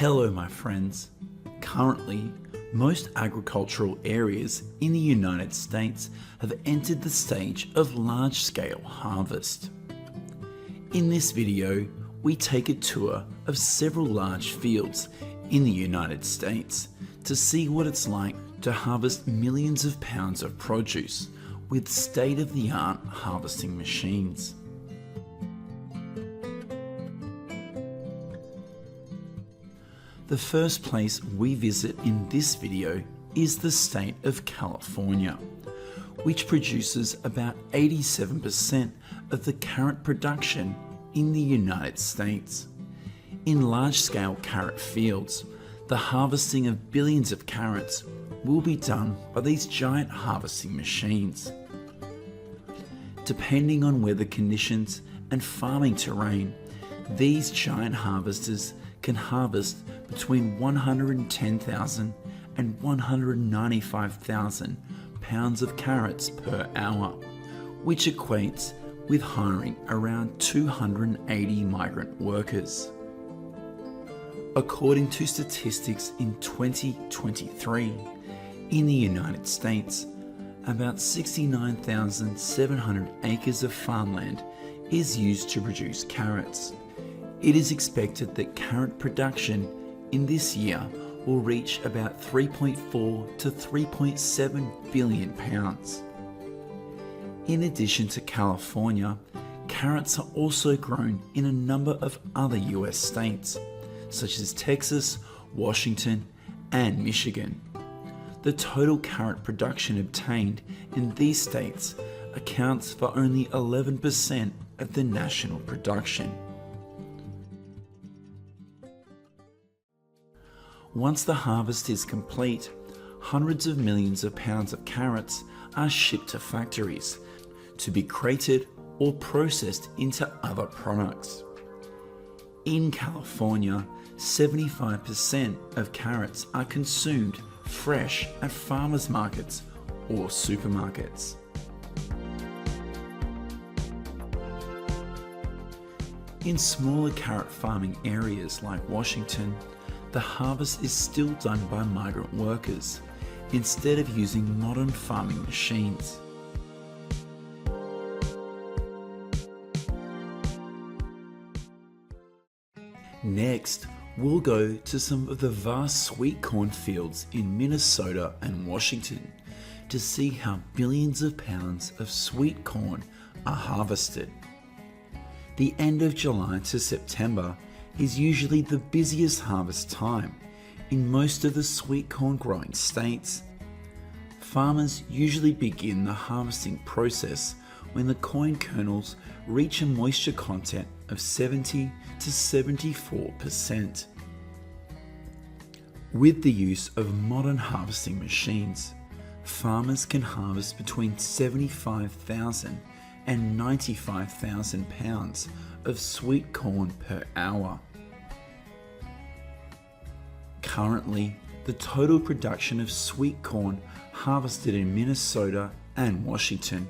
Hello my friends. Currently, most agricultural areas in the United States have entered the stage of large-scale harvest. In this video, we take a tour of several large fields in the United States to see what it's like to harvest millions of pounds of produce with state-of-the-art harvesting machines. The first place we visit in this video is the state of California, which produces about 87% of the carrot production in the United States. In large-scale carrot fields, the harvesting of billions of carrots will be done by these giant harvesting machines. Depending on weather conditions and farming terrain, these giant harvesters can harvest between 110,000 and 195,000 pounds of carrots per hour, which equates with hiring around 280 migrant workers. According to statistics in 2023, in the United States, about 69,700 acres of farmland is used to produce carrots. It is expected that carrot production in this year will reach about 3.4 to 3.7 billion pounds. In addition to California, carrots are also grown in a number of other US states, such as Texas, Washington, and Michigan. The total carrot production obtained in these states accounts for only 11% of the national production. Once the harvest is complete, hundreds of millions of pounds of carrots are shipped to factories to be crated or processed into other products. In California, 75% of carrots are consumed fresh at farmers markets or supermarkets. In smaller carrot farming areas like Washington, the harvest is still done by migrant workers instead of using modern farming machines. Next, we'll go to some of the vast sweet corn fields in Minnesota and Washington to see how billions of pounds of sweet corn are harvested. The end of July to September is usually the busiest harvest time in most of the sweet corn growing states. Farmers usually begin the harvesting process when the corn kernels reach a moisture content of 70 to 74%. With the use of modern harvesting machines, farmers can harvest between 75,000 and 95,000 pounds of sweet corn per hour. Currently, the total production of sweet corn harvested in Minnesota and Washington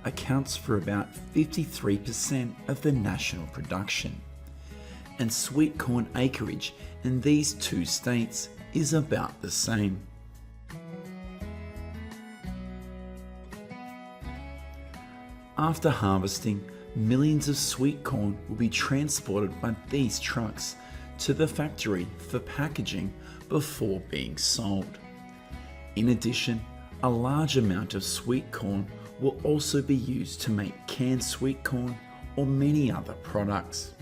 accounts for about 53% of the national production, and sweet corn acreage in these two states is about the same. After harvesting, millions of sweet corn will be transported by these trucks to the factory for packaging before being sold. In addition, a large amount of sweet corn will also be used to make canned sweet corn or many other products.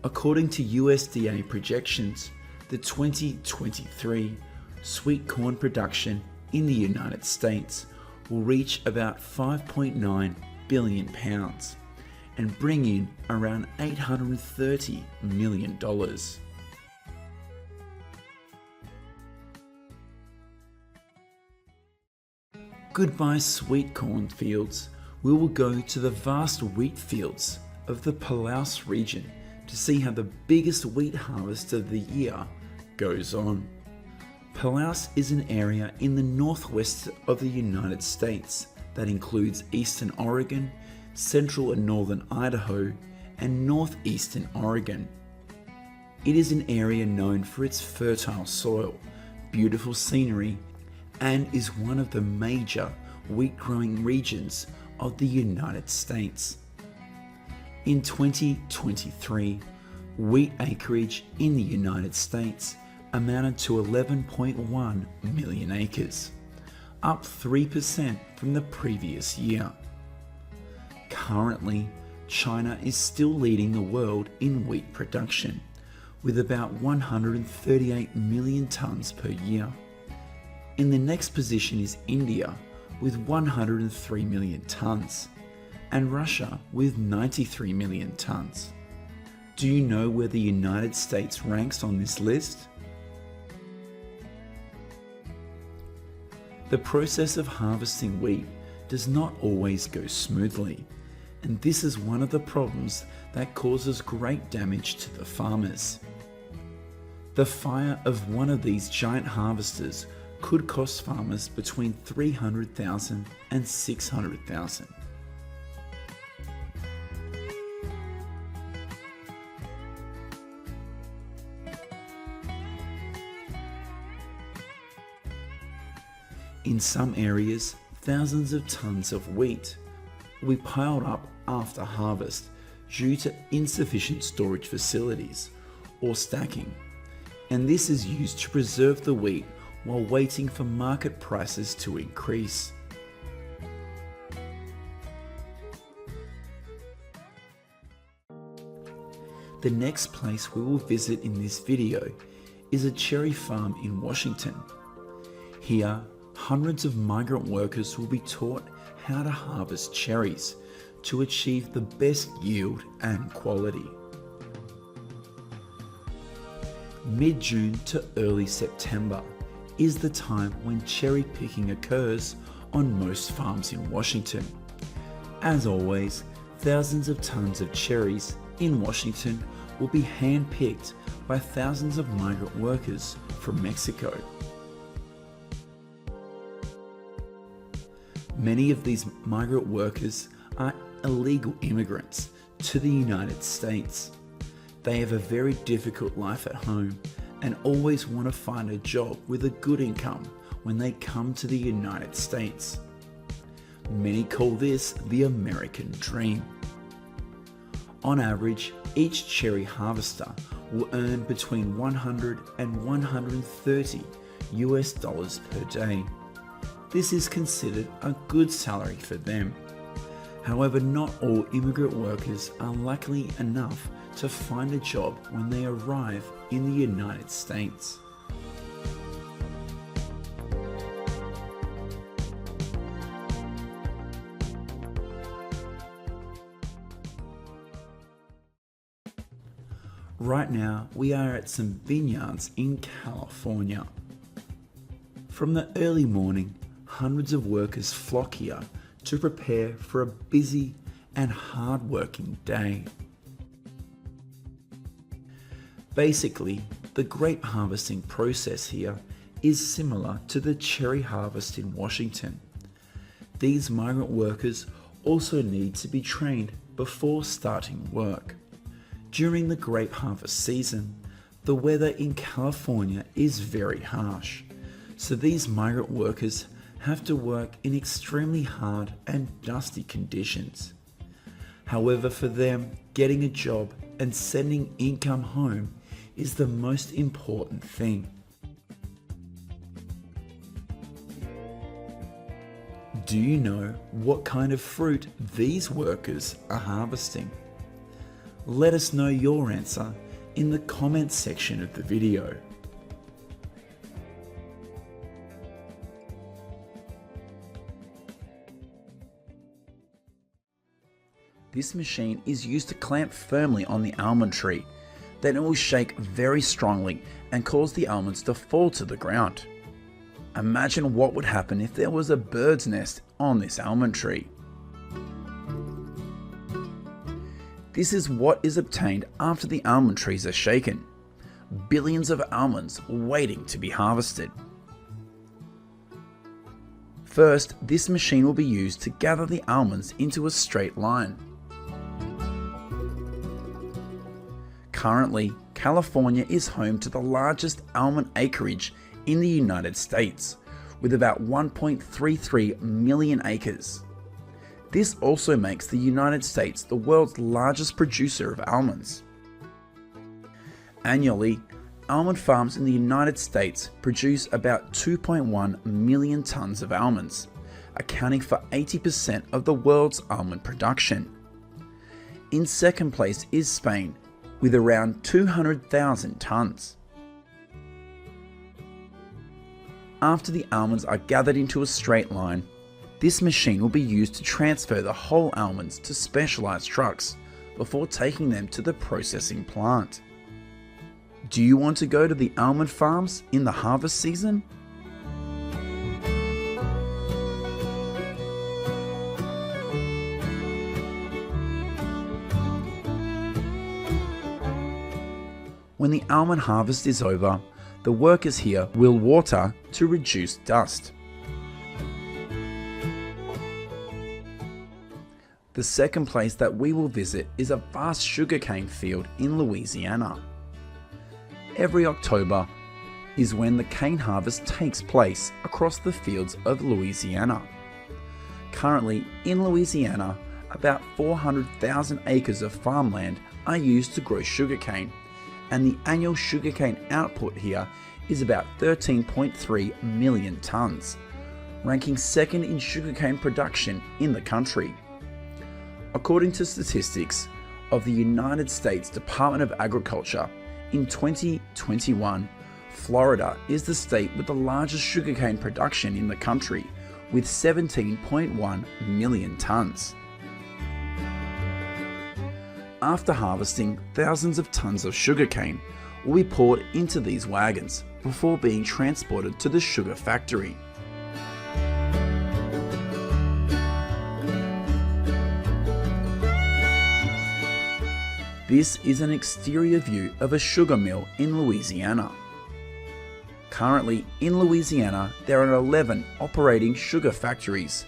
According to USDA projections, the 2023 sweet corn production in the United States will reach about 5.9 billion pounds and bring in around $830 million. Goodbye sweet corn fields. We will go to the vast wheat fields of the Palouse region to see how the biggest wheat harvest of the year goes on. Palouse is an area in the northwest of the United States that includes eastern Oregon, central and northern Idaho, and northeastern Oregon. It is an area known for its fertile soil, beautiful scenery, and is one of the major wheat growing regions of the United States. In 2023, wheat acreage in the United States amounted to 11.1 million acres, up 3% from the previous year. Currently, China is still leading the world in wheat production, with about 138 million tonnes per year. In the next position is India with 103 million tonnes, and Russia with 93 million tonnes. Do you know where the United States ranks on this list? The process of harvesting wheat does not always go smoothly, and this is one of the problems that causes great damage to the farmers. The fire of one of these giant harvesters could cost farmers between $300,000 and $600,000. In some areas, thousands of tons of wheat will be piled up after harvest due to insufficient storage facilities or stacking, and this is used to preserve the wheat while waiting for market prices to increase. The next place we will visit in this video is a cherry farm in Washington. Here, hundreds of migrant workers will be taught how to harvest cherries to achieve the best yield and quality. Mid-June to early September is the time when cherry picking occurs on most farms in Washington. As always, thousands of tons of cherries in Washington will be hand-picked by thousands of migrant workers from Mexico. Many of these migrant workers are illegal immigrants to the United States. They have a very difficult life at home and always want to find a job with a good income when they come to the United States. Many call this the American dream. On average, each cherry harvester will earn between $100 and $130 US per day. This is considered a good salary for them. However, not all immigrant workers are lucky enough to find a job when they arrive in the United States. Right now, we are at some vineyards in California. From the early morning, hundreds of workers flock here to prepare for a busy and hard-working day. Basically, the grape harvesting process here is similar to the cherry harvest in Washington. These migrant workers also need to be trained before starting work. During the grape harvest season, the weather in California is very harsh, so these migrant workers have to work in extremely hard and dusty conditions. However, for them, getting a job and sending income home is the most important thing. Do you know what kind of fruit these workers are harvesting? Let us know your answer in the comments section of the video. This machine is used to clamp firmly on the almond tree. Then it will shake very strongly and cause the almonds to fall to the ground. Imagine what would happen if there was a bird's nest on this almond tree. This is what is obtained after the almond trees are shaken. Billions of almonds waiting to be harvested. First, this machine will be used to gather the almonds into a straight line. Currently, California is home to the largest almond acreage in the United States, with about 1.33 million acres. This also makes the United States the world's largest producer of almonds. Annually, almond farms in the United States produce about 2.1 million tons of almonds, accounting for 80% of the world's almond production. In second place is Spain, with around 200,000 tons. After the almonds are gathered into a straight line, this machine will be used to transfer the whole almonds to specialized trucks before taking them to the processing plant. Do you want to go to the almond farms in the harvest season? When the almond harvest is over, the workers here will water to reduce dust. The second place that we will visit is a vast sugarcane field in Louisiana. Every October is when the cane harvest takes place across the fields of Louisiana. Currently in Louisiana, about 400,000 acres of farmland are used to grow sugarcane, and the annual sugarcane output here is about 13.3 million tons, ranking second in sugarcane production in the country. According to statistics of the United States Department of Agriculture, in 2021, Florida is the state with the largest sugarcane production in the country, with 17.1 million tons. After harvesting, thousands of tons of sugarcane will be poured into these wagons before being transported to the sugar factory. This is an exterior view of a sugar mill in Louisiana. Currently in Louisiana, there are 11 operating sugar factories,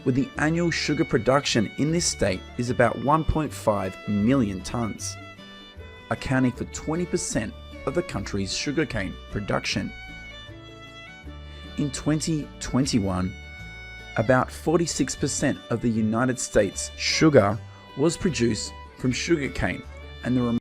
with the annual sugar production in this state is about 1.5 million tons, accounting for 20% of the country's sugarcane production. In 2021, about 46% of the United States sugar was produced from sugarcane, and the